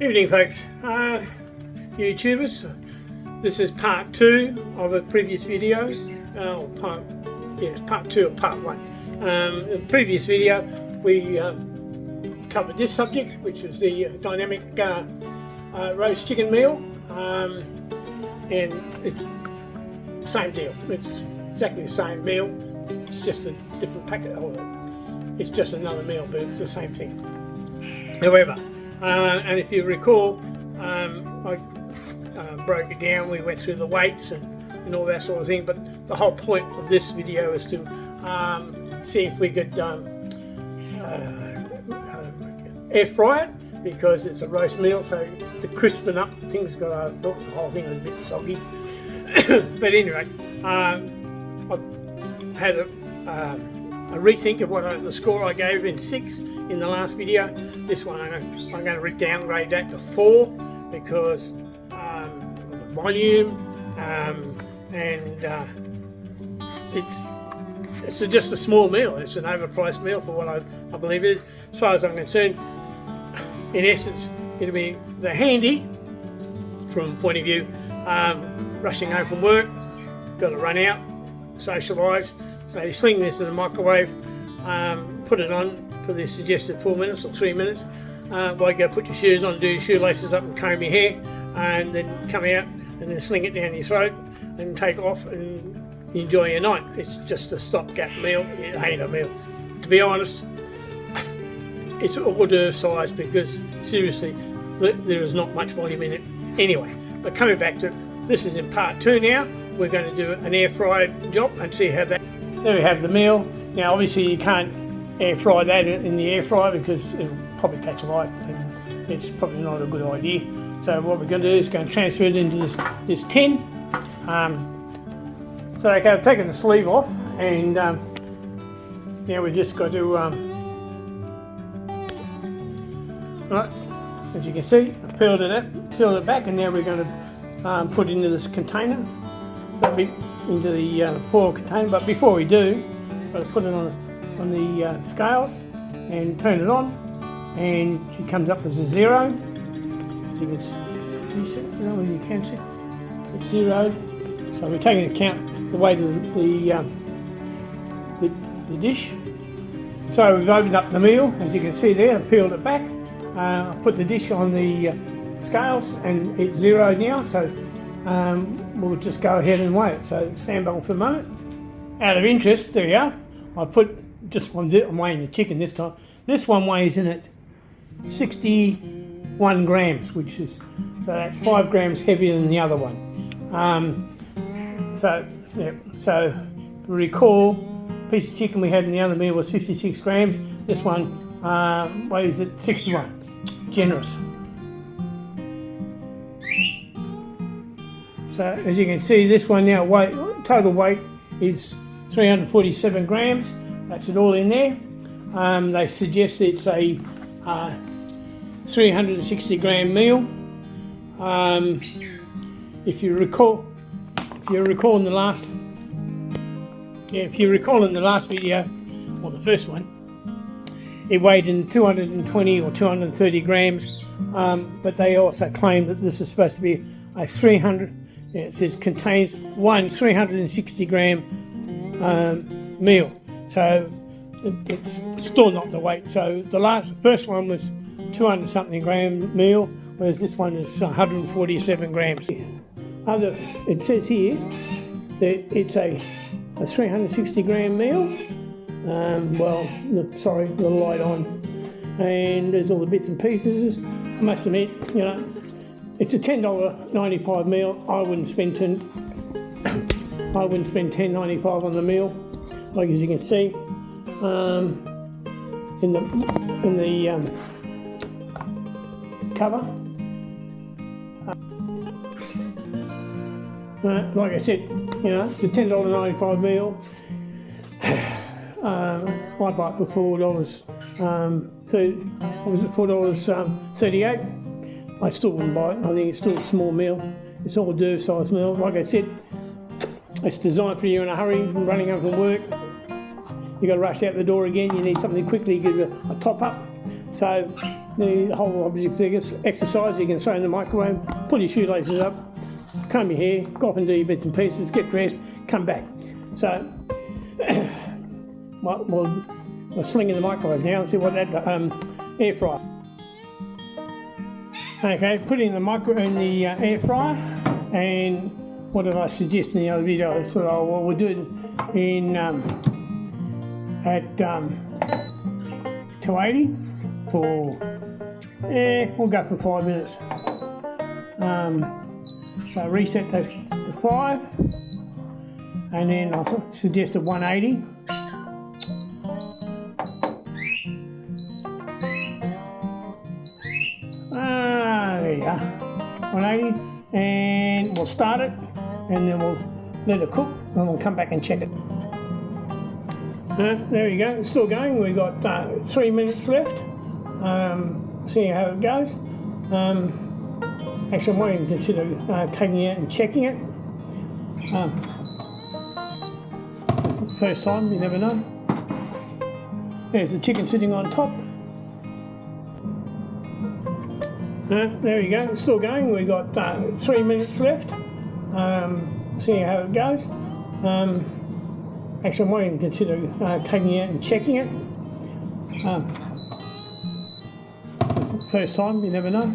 Evening folks, YouTubers. This is part 2 of a previous video. Part 2 of part 1. In the previous video we covered this subject, which was the dynamic roast chicken meal, and it's same deal. It's exactly the same meal. It's just a different packet. It's just another meal, but it's the same thing. However, and if you recall, I broke it down. We went through the weights and all that sort of thing, but the whole point of this video is to see if we could air fry it, because it's a roast meal, so to crispen up things. I thought the whole thing was a bit soggy. But anyway, I've had a rethink of the score I gave in 6 in the last video. This one I'm going to downgrade that to 4 because of the volume, and it's just a small meal. It's an overpriced meal for what I believe it is. As far as I'm concerned, in essence, it'll be the handy from the point of view, rushing home from work, got to run out, socialise. So you sling this in the microwave, put it on for the suggested 4 minutes or 3 minutes. While you go put your shoes on, do your shoelaces up and comb your hair, and then come out and then sling it down your throat and take off and enjoy your night. It's just a stopgap meal. It ain't a meal. To be honest, it's hors d'oeuvre size, because seriously, there is not much volume in it anyway. But coming back to this, is in part 2 now. We're going to do an air fried job and see how that. There we have the meal. Now obviously you can't air fry that in the air fryer because it'll probably catch light and it's probably not a good idea. So what we're going to do is going to transfer it into this tin. So okay, I've taken the sleeve off, and now we just got to right, as you can see, I peeled it back, and now we're going to put it into this container. So into the foil container. But before we do, I've got to put it on the scales and turn it on, and she comes up as a 0. As you can see, you can see it's zeroed. So we're taking into account the weight of the dish. So we've opened up the meal, as you can see there. I peeled it back. I put the dish on the scales, and it's 0 now. So we'll just go ahead and weigh it. So stand by for a moment. Out of interest, there you are. I put just one. I'm weighing the chicken this time. This one weighs in at 61 grams, which is, so that's 5 grams heavier than the other one. So recall, the piece of chicken we had in the other meal was 56 grams. This one weighs at 61. Generous. So as you can see, this one now total weight is 347 grams. That's it all in there. They suggest it's a 360 gram meal. If you recall in the last video, or the first one, it weighed in 220 or 230 grams. But they also claim that this is supposed to be a 300. It says contains one 360 gram meal, so it's still not the weight. So the first one was 200 something gram meal, whereas this one is 147 grams. It says here that it's a 360 gram meal. Sorry, the light on, and there's all the bits and pieces. I must admit, it's a $10.95 meal. I wouldn't spend $10.95 on the meal, like as you can see in the cover. Like I said, it's a $10.95 meal. I bought it for $4. Was it $4.38? I still wouldn't buy it. I think it's still a small meal. It's all hors d'oeuvre size meal. Like I said, it's designed for you in a hurry, running home from work. You got to rush out the door again. You need something quickly, give it a top up. So the whole object exercise. You can throw in the microwave, pull your shoelaces up, comb your hair, go off and do your bits and pieces, get dressed, come back. So we'll sling in the microwave now and see what that air fryer. Okay, put it in the air fryer, and what did I suggest in the other video? I thought, oh well, we'll do it in at 280 for we'll go for 5 minutes. So reset to 5, and then I suggested 180. There you go, 180, and we'll start it, and then we'll let it cook, and we'll come back and check it. There you go, it's still going. We've got 3 minutes left. Seeing how it goes. Actually, I might even consider taking it out and checking it. It's the first time, you never know. There's the chicken sitting on top. There you go, it's still going. We've got 3 minutes left. Seeing how it goes. Actually, I might even consider taking it out and checking it. It's the first time, you never know.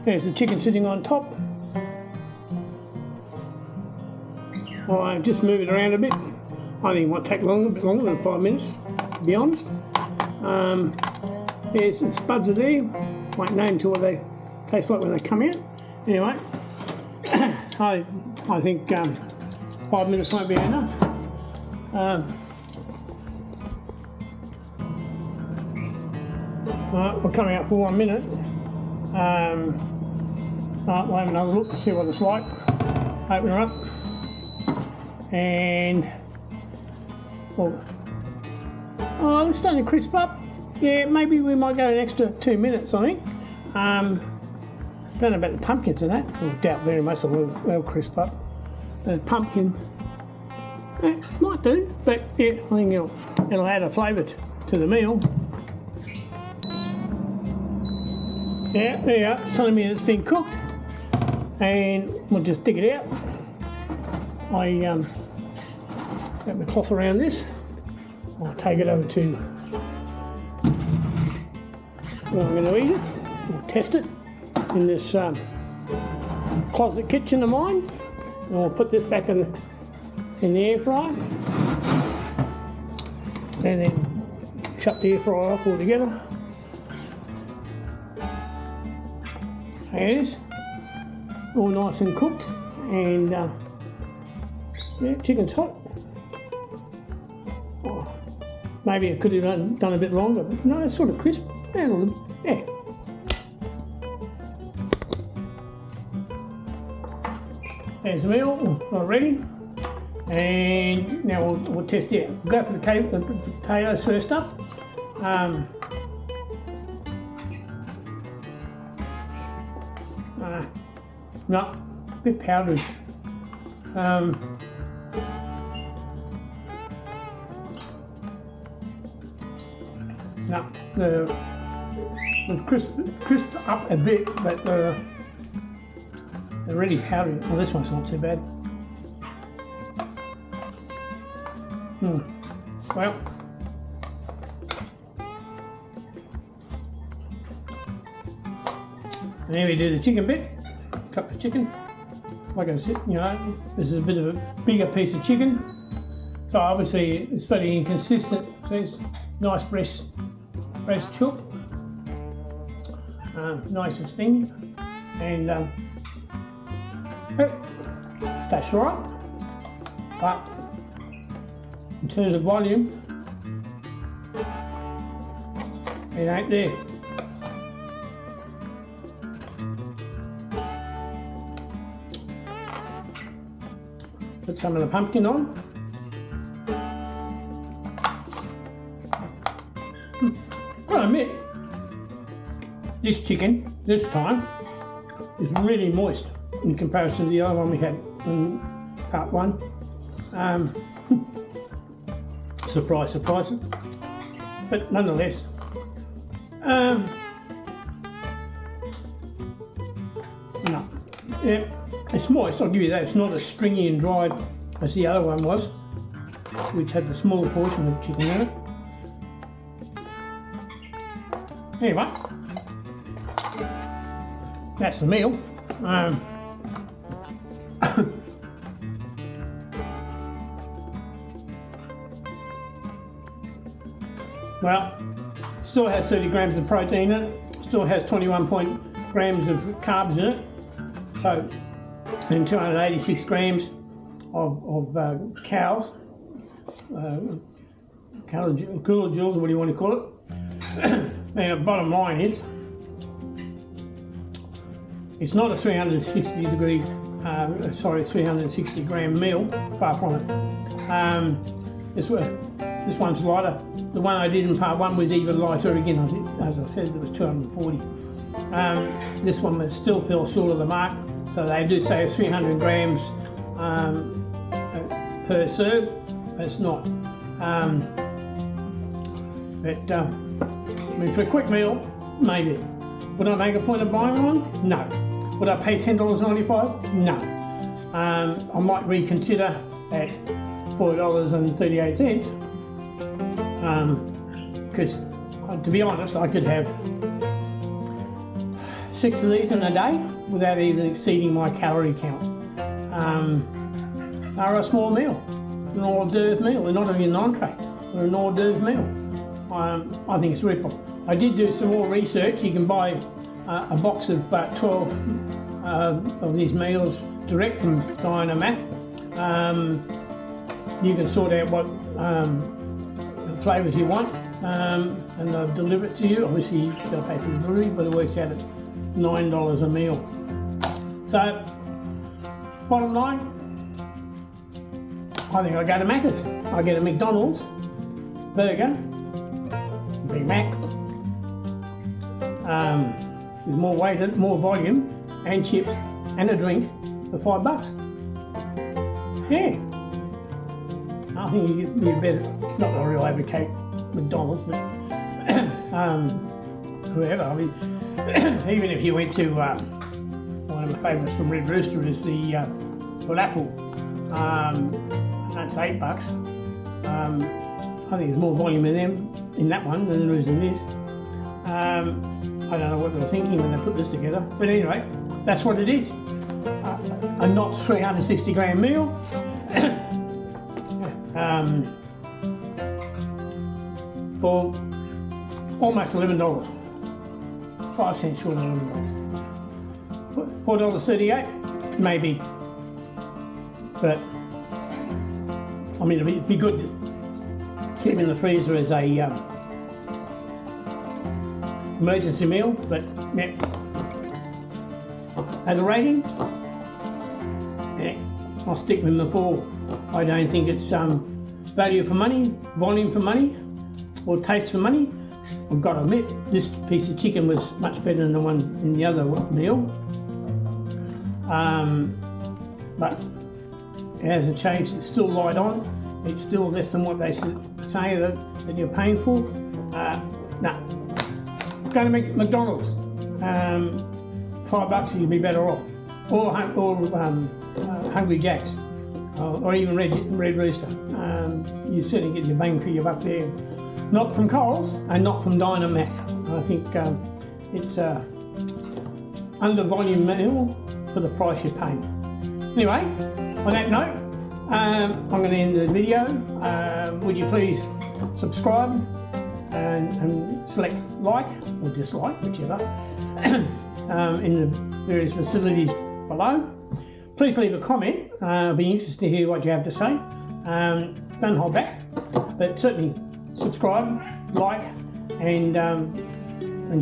There's the chicken sitting on top. Well, I just move it around a bit. I think it might take a bit longer than 5 minutes, to be honest. There's some spuds are there. Won't know until what they taste like when they come out. Anyway, I think 5 minutes won't be enough. Alright, we're coming out for 1 minute. Alright, we'll have another look, see what it's like. Open her up. And oh, it's starting to crisp up. Yeah, maybe we might go an extra 2 minutes, I think. Don't know about the pumpkins and that. I doubt very much they'll crisp up. The pumpkin, might do, but yeah, I think it'll add a flavour to the meal. Yeah, there you are. It's telling me it's been cooked, and we'll just dig it out. I got the cloth around this. I'll take it over to where I'm going to eat it. We'll test it in this closet kitchen of mine, and we'll put this back in the air fryer, and then shut the air fryer off altogether. There it is, all nice and cooked, and yeah, chicken's hot. Oh, maybe I could have done a bit longer, but no, it's sort of crisp. Yeah. There's the meal, ready, and now we'll test it. We'll go for the potatoes first up. No, a bit powdery. No, they've crisped up a bit, but they're really powdery. Well, this one's not too bad. Well, and then we do the chicken bit. Cut the chicken. Like I said, this is a bit of a bigger piece of chicken, so obviously it's very inconsistent. So it's nice breast chook, nice and stingy, and that's all right. But in terms of volume, it ain't there. Put some of the pumpkin on. Well, I admit, this chicken, this time, is really moist in comparison to the other one we had in part 1. Surprise, surprise. But nonetheless, No, yeah, it's moist, I'll give you that. It's not as stringy and dried as the other one was, which had the smaller portion of chicken in it. Anyway, that's the meal. Well, still has 30 grams of protein in it, still has 21 grams of carbs in it, so, and 286 grams of cows, kilojoules, what do you want to call it. And the bottom line is, it's not a 360 gram meal, far from it. This one's lighter. The one I did in part 1 was even lighter again. I think, as I said, it was 240. This one was still fell short of the mark, so they do say 300 grams per serve. It's not. I mean, for a quick meal, maybe. Would I make a point of buying one? No. Would I pay $10.95? No. I might reconsider at $4.38. Because to be honest, I could have 6 of these in a day without even exceeding my calorie count. They're a small meal, an hors d'oeuvre meal. They're not even an entree, they're an hors d'oeuvre meal. I think it's ripple. I did do some more research. You can buy a box of 12 of these meals direct from Dineamic. You can sort out what flavours you want, and they'll deliver it to you. Obviously you've got to pay for the delivery, but it works out at $9 a meal. So bottom line, I think I go to Macca's. I get a McDonald's burger, Big Mac, with more weight, more volume, and chips, and a drink for $5. Yeah. I think you better, not that I really advocate McDonald's, but whoever. I mean, even if you went to one of my favourites from Red Rooster is the falafel, that's $8. I think there's more volume in that one than there is in this. I don't know what they were thinking when they put this together, but anyway, that's what it is. A not 360 gram meal. For almost $11, 5 cents short of $11. $4.38, maybe, but I mean it'd be good to keep in the freezer as a emergency meal. But yeah, as a rating, yeah, I'll stick with the 4. I don't think it's value for money, volume for money, or taste for money. I've got to admit, this piece of chicken was much better than the one in the other meal. But it hasn't changed, it's still light on. It's still less than what they say that you're paying for. No. Go to McDonald's. $5 you'll be better off. Or Hungry Jack's. Or even Red Rooster. You certainly get your bang for your buck there. Not from Coles and not from Dineamic. I think it's a under volume meal for the price you're paying. Anyway, on that note, I'm going to end the video. Would you please subscribe and select like or dislike, whichever, in the various facilities below. Please leave a comment. I'll be interested to hear what you have to say. Don't hold back, but certainly subscribe, like, and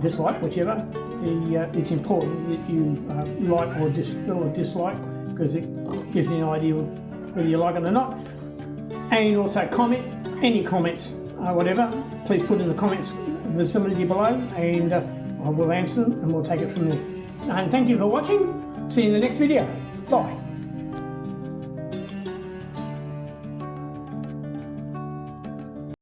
dislike, whichever. It's important that you like or dislike, because it gives you an idea whether you like it or not. And also comment, any comments, whatever, please put in the comments facility below, and I will answer them and we'll take it from there. And thank you for watching. See you in the next video. Bye.